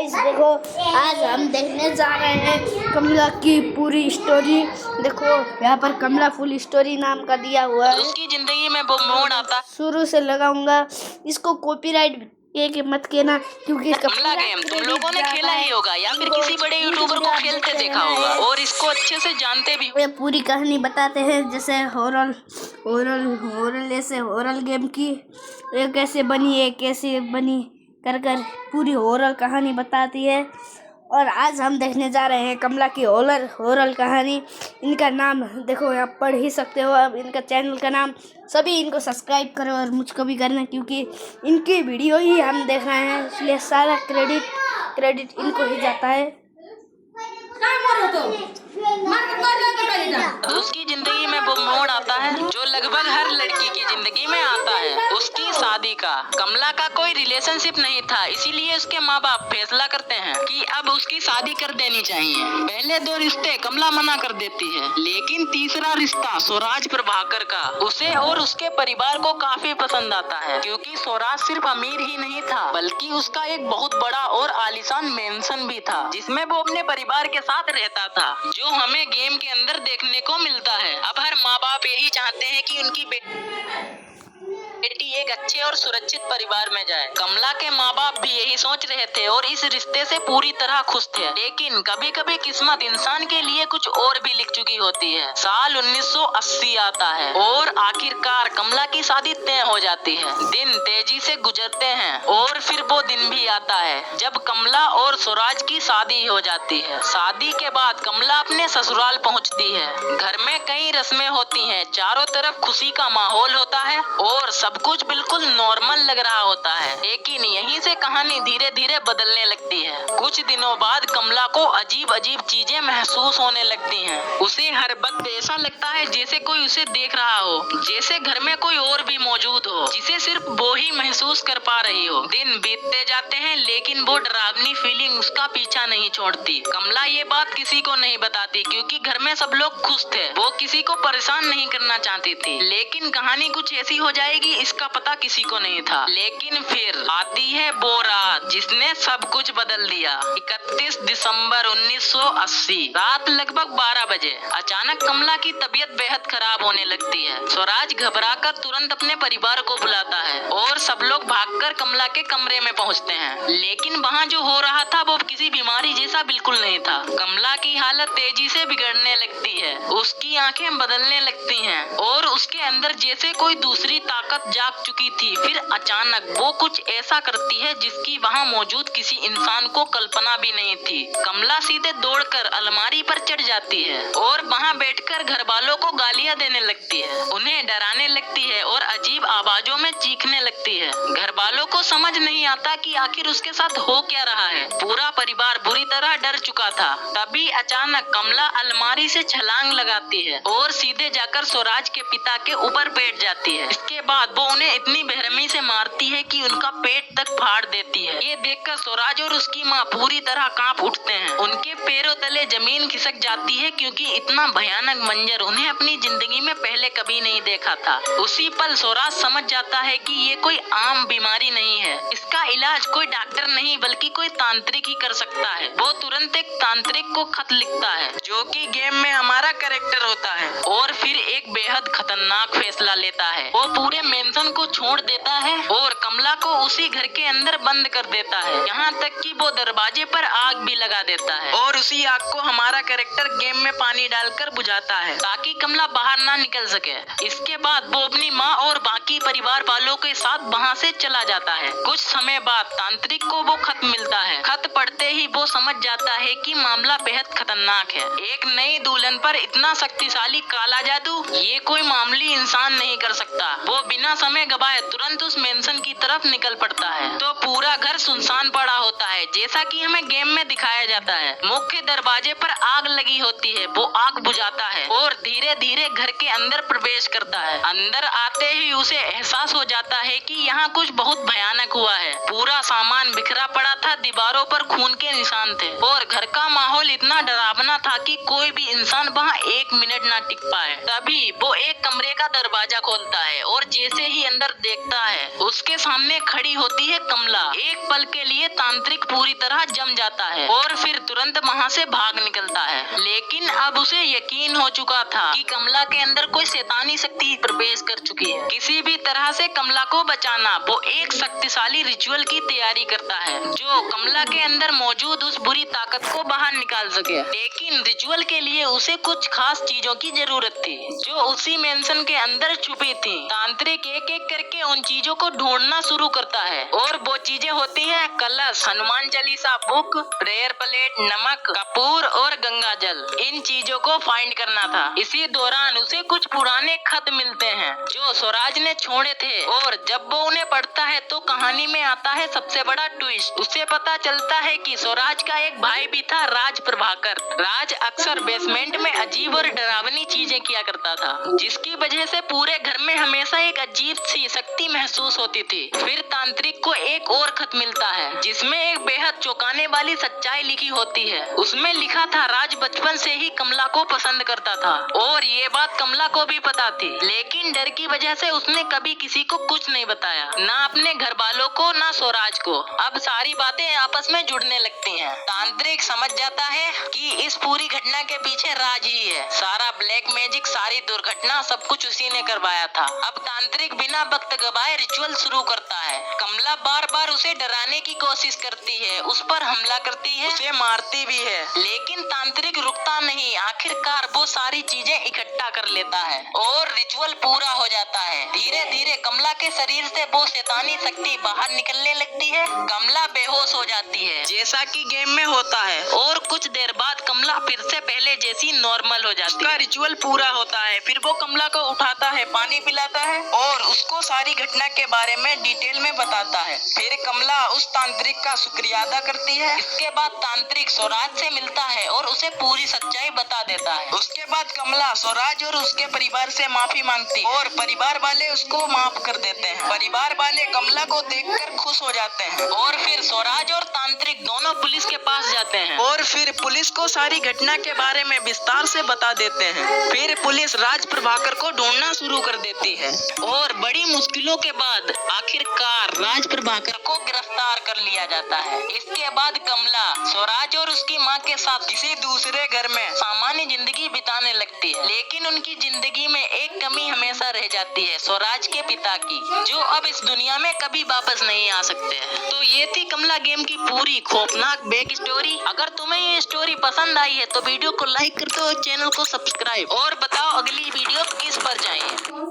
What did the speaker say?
इस देखो, आज हम देखने जा रहे हैं कमला की पूरी स्टोरी। देखो यहाँ पर कमला फुल स्टोरी नाम का दिया हुआ है। उसकी जिंदगी में वो मोड़ आता। शुरू से लगाऊंगा, इसको कॉपीराइट के मत कहना क्योंकि कमला गेम तुम लोगों ने खेला ही होगा या फिर किसी बड़े यूट्यूबर को खेलते देखा होगा और इसको अच्छे से जानते भी। ये पूरी कहानी बताते हैं, जैसे हॉरर ऐसे हॉरर गेम की ये कैसे बनी है, कैसे बनी कर पूरी हॉरर कहानी बताती है। और आज हम देखने जा रहे हैं कमला की हॉरर कहानी। इनका नाम देखो, आप पढ़ ही सकते हो। अब इनका चैनल का नाम सभी इनको सब्सक्राइब करो और मुझको भी करना, क्योंकि इनकी वीडियो ही हम देख रहे हैं, इसलिए सारा क्रेडिट इनको ही जाता है। उसकी जिंदगी में वो मोड़ आता है जो लगभग हर लड़की की जिंदगी में आता है, उसकी शादी का। कमला का कोई रिलेशनशिप नहीं था, इसीलिए उसके माँ बाप फैसला करते हैं कि अब उसकी शादी कर देनी चाहिए। पहले 2 रिश्ते कमला मना कर देती है, लेकिन तीसरा रिश्ता स्वराज प्रभाकर का उसे और उसके परिवार को काफी पसंद आता है, क्योंकि स्वराज सिर्फ अमीर ही नहीं था बल्कि उसका एक बहुत बड़ा और आलीशान मेंशन भी था, जिसमें वो अपने परिवार के साथ रहता था, जो हमें गेम के अंदर देखने को मिलता है। अब हर माँ बाप यही चाहते हैं कि उनकी बेटी एक अच्छे और सुरक्षित परिवार में जाए। कमला के माँ बाप भी यही सोच रहे थे और इस रिश्ते से पूरी तरह खुश थे, लेकिन कभी कभी किस्मत इंसान के लिए कुछ और भी लिख चुकी होती है। साल 1980 आता है और आखिरकार कमला की शादी तय हो जाती है। दिन तेजी से गुजरते हैं और फिर वो दिन भी आता है जब कमला और स्वराज की शादी हो जाती है। शादी के बाद कमला अपने ससुराल पहुँचती है। घर में कई रस्में होती हैं, चारों तरफ खुशी का माहौल होता है और सब कुछ बिल्कुल नॉर्मल लग रहा होता है, लेकिन यहीं से कहानी धीरे धीरे बदलने लगती है। कुछ दिनों बाद कमला को अजीब चीजें महसूस होने लगती हैं। उसे हर वक्त ऐसा लगता है जैसे कोई उसे देख रहा हो, जैसे घर में कोई और भी मौजूद हो जिसे सिर्फ वो ही महसूस कर पा रही हो। दिन बीतते जाते हैं, लेकिन वो डरावनी फीलिंग उसका पीछा नहीं छोड़ती। कमला ये बात किसी को नहीं बताती, क्योंकि घर में सब लोग खुश थे, वो किसी को परेशान नहीं करना चाहती थी। लेकिन कहानी कुछ ऐसी हो जाएगी इसका पता किसी को नहीं था। लेकिन फिर आती है वो रात जिसने सब कुछ बदल दिया। 31 दिसंबर 1980 रात लगभग 12 बजे अचानक कमला की तबीयत बेहद खराब होने लगती है। स्वराज घबराकर तुरंत अपने परिवार को बुलाता है और सब लोग भागकर कमला के कमरे में पहुंचते हैं, लेकिन वहाँ जो हो रहा था वो किसी बीमारी जैसा बिल्कुल नहीं था। कमला की हालत तेजी से बिगड़ने लगती है, उसकी आंखें बदलने लगती हैं और उसके अंदर जैसे कोई दूसरी ताकत जाग चुकी थी। फिर अचानक वो कुछ ऐसा करती है जिसकी वहाँ मौजूद किसी इंसान को कल्पना भी नहीं थी। कमला सीधे दौड़कर अलमारी पर चढ़ जाती है और वहाँ बैठकर घर वालों को गालियाँ देने लगती है, उन्हें डराने लगती है और अजीब आवाजों में चीखने लगती है। घर वालों को समझ नहीं आता कि आखिर उसके साथ हो क्या रहा है। पूरा परिवार बुरी तरह डर चुका था। तभी अचानक कमला अलमारी से छलांग लगाती है और सीधे जाकर स्वराज के पिता के ऊपर बैठ जाती है। इसके बाद वो उन्हें इतनी बेरहमी से मारती है कि उनका पेट तक फाड़ देती है। ये देखकर स्वराज और उसकी माँ पूरी तरह कांप उठते हैं। उनके पैरों तले जमीन खिसक जाती है, क्योंकि इतना भयानक मंजर उन्हें अपनी जिंदगी में पहले कभी नहीं देखा था। उसी पल स्वराज समझ जाता है कि ये कोई आम बीमारी नहीं है, इसका इलाज कोई डॉक्टर नहीं बल्कि कोई तांत्रिक ही कर सकता है। वो तुरंत एक तांत्रिक को खत लिखता है, जो कि गेम में हमारा कैरेक्टर होता है, और फिर एक बेहद खतरनाक फैसला लेता है। वो पूरे मेंशन को छोड़ देता है और कमला को उसी घर के अंदर बंद कर देता है, यहाँ तक कि वो दरवाजे पर आग भी लगा देता है और उसी आग को हमारा कैरेक्टर गेम में पानी डालकर बुझाता है, ताकि कमला बाहर ना निकल सके। इसके बाद वो अपनी माँ और बाकी परिवार वालों के साथ वहाँ से चला जाता है। कुछ समय बाद तांत्रिक को वो खत मिलता है। खत पढ़ते ही वो समझ जाता है कि मामला बेहद खतरनाक है। एक नई दुल्हन पर इतना शक्तिशाली काला जादू ये कोई मामूली इंसान नहीं कर सकता। वो बिना समय गवाए तुरंत उस मेंशन की तरफ निकल पड़ता है, तो पूरा घर सुनसान पड़ा होता है, जैसा कि हमें गेम में दिखाया जाता है। मुख्य दरवाजे पर आग लगी होती है, वो आग बुझाता है और धीरे धीरे घर के अंदर प्रवेश करता है। अंदर आते ही उसे एहसास हो जाता है कि यहाँ कुछ बहुत भयानक हुआ है। पूरा सामान बिखरा पड़ा था, दीवारों दीवारों पर खून के निशान थे और घर का माहौल इतना डरावना था कि कोई भी इंसान वहाँ 1 मिनट ना टिक पाए। तभी वो एक कमरे का दरवाजा खोलता है और जैसे ही अंदर देखता है उसके सामने खड़ी होती है कमला। एक पल के लिए तांत्रिक पूरी तरह जम जाता है और फिर तुरंत वहाँ से भाग निकलता है। लेकिन अब उसे यकीन हो चुका था कि कमला के अंदर कोई शैतानी शक्ति प्रवेश कर चुकी है। किसी भी तरह से कमला को बचाना वो एक शक्तिशाली रिचुअल की तैयारी करता है जो कमला के अंदर मौजूद उस बुरी ताकत को बाहर निकाल सके। लेकिन रिचुअल के लिए उसे कुछ खास चीजों की जरूरत थी जो उसी मेंशन के अंदर छुपी थी। तांत्रिक एक एक करके उन चीजों को ढूंढना शुरू करता है और वो चीजें होती हैं कलश, Hanuman Chalisa book, prayer plate, नमक, कपूर और गंगा जल। इन चीजों को फाइंड करना था। इसी दौरान उसे कुछ पुराने खत मिलते हैं जो स्वराज ने छोड़े थे और जब वो उन्हें पढ़ता है तो कहानी में आता है सबसे बड़ा ट्विस्ट। उसे पता चलता है कि स्वराज का एक भाई भी था, राज प्रभाकर। राज अक्सर बेसमेंट में अजीब और डरावनी चीजें किया करता था जिसकी वजह से पूरे घर में हमेशा एक अजीब सी शक्ति महसूस होती थी। फिर तांत्रिक को एक और खत मिलता है जिसमें एक बेहद चौंकाने वाली सच्चाई लिखी होती है। उसमें लिखा था राज बचपन से ही कमला को पसंद करता था और ये बात कमला को भी पता थी, लेकिन डर की वजह से उसने कभी किसी को कुछ नहीं बताया, ना अपने घर वालों को ना स्वराज को। अब सारी बातें आपस में जुड़ने लगती हैं। तांत्रिक समझ जाता है कि इस पूरी घटना के पीछे राज ही है। सारा ब्लैक मैजिक, सारी दुर्घटना, सब कुछ उसी ने करवाया था। अब तांत्रिक बिना वक्त गवाए रिचुअल शुरू करता है। कमला बार बार उसे डराने की कोशिश करती है, उस पर हमला करती है, उसे मारती भी है, लेकिन तांत्रिक रुकता नहीं। आखिरकार वो सारी चीजें इकट्ठा कर लेता है और रिचुअल पूरा हो जाता है। धीरे धीरे कमला के शरीर से वो शैतानी शक्ति बाहर निकलने लगती है। कमला बेहोश हो जाती है जैसा कि गेम में होता है और कुछ देर बाद कमला फिर से पहले जैसी नॉर्मल हो जाती है। रिचुअल पूरा होता है। फिर वो कमला को उठाता है, पानी पिलाता है और उसको सारी घटना के बारे में डिटेल में बताता है। फिर कमला उस तांत्रिक का शुक्रिया अदा करती है। इसके बाद तांत्रिक स्वराज से मिलता है और उसे पूरी सच्चाई बता देता है। उसके बाद कमला स्वराज और उसके परिवार से माफी मांगती और परिवार वाले उसको माफ कर देते हैं। परिवार वाले कमला को देखकर खुश हो जाते हैं और फिर स्वराज और तांत्रिक दोनों पुलिस के पास जाते हैं और फिर पुलिस को सारी घटना के बारे में विस्तार से बता देते हैं। फिर पुलिस राज प्रभाकर को ढूंढना शुरू कर देती है और बड़ी मुश्किलों के बाद आखिरकार राज प्रभाकर को गिरफ्तार कर लिया जाता है। इसके बाद कमला स्वराज और उसकी माँ के साथ किसी दूसरे घर में सामान्य जिंदगी बिताने लगती है, लेकिन उनकी जिंदगी में एक कमी हमेशा रह जाती है, स्वराज के पिता की, जो अब इस दुनिया में कभी वापस नहीं आ सकते हैं। तो ये थी कमला गेम की पूरी खौफनाक बैक स्टोरी। अगर तुम्हें ये स्टोरी पसंद आई है तो वीडियो को लाइक करते हो, चैनल को सब्सक्राइब और बताओ अगली वीडियो किस पर चाहिए।